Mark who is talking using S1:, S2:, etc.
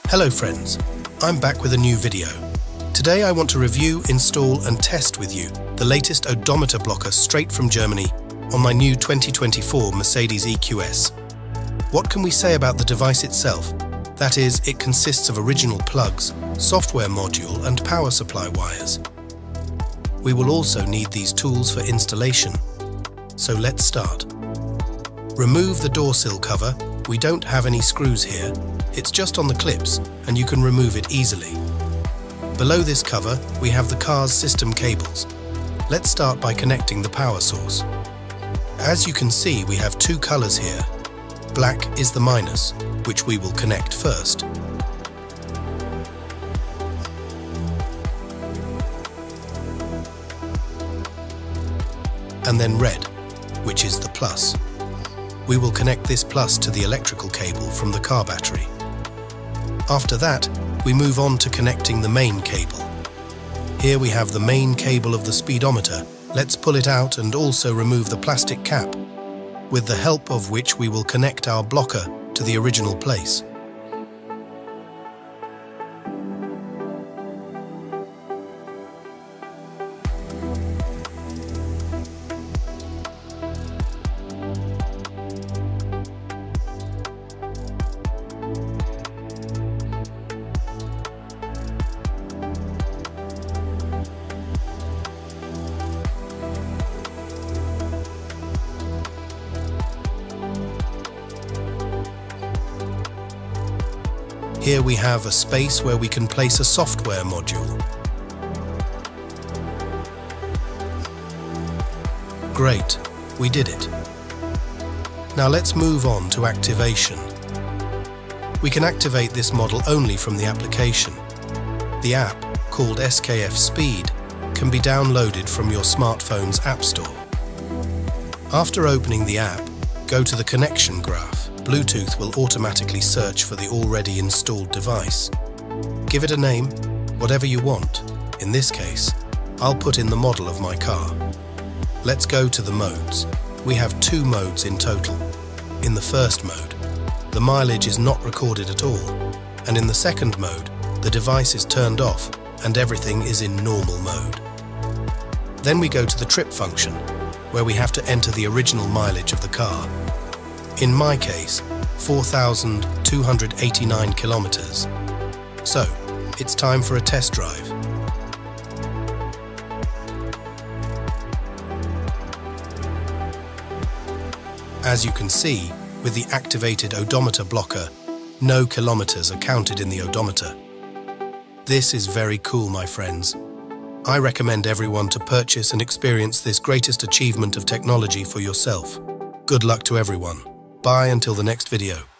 S1: Hello friends, I'm back with a new video. Today I want to review, install and test with you the latest odometer blocker straight from Germany on my new 2024 Mercedes EQS. What can we say about the device itself? That is, it consists of original plugs, software module and power supply wires. We will also need these tools for installation. So let's start. Remove the door sill cover. We don't have any screws here. It's just on the clips and you can remove it easily. Below this cover, we have the car's system cables. Let's start by connecting the power source. As you can see, we have two colors here. Black is the minus, which we will connect first. And then red, which is the plus. We will connect this plus to the electrical cable from the car battery. After that, we move on to connecting the main cable. Here we have the main cable of the speedometer. Let's pull it out and also remove the plastic cap, with the help of which we will connect our blocker to the original place. Here we have a space where we can place a software module. Great, we did it. Now let's move on to activation. We can activate this model only from the application. The app, called SKF Speed, can be downloaded from your smartphone's app store. After opening the app, go to the connection graph. Bluetooth will automatically search for the already installed device. Give it a name, whatever you want. In this case, I'll put in the model of my car. Let's go to the modes. We have two modes in total. In the first mode, the mileage is not recorded at all, and in the second mode, the device is turned off and everything is in normal mode. Then we go to the trip function, where we have to enter the original mileage of the car. In my case, 4,289 kilometers. So, it's time for a test drive. As you can see, with the activated odometer blocker, no kilometers are counted in the odometer. This is very cool, my friends. I recommend everyone to purchase and experience this greatest achievement of technology for yourself. Good luck to everyone. Bye until the next video.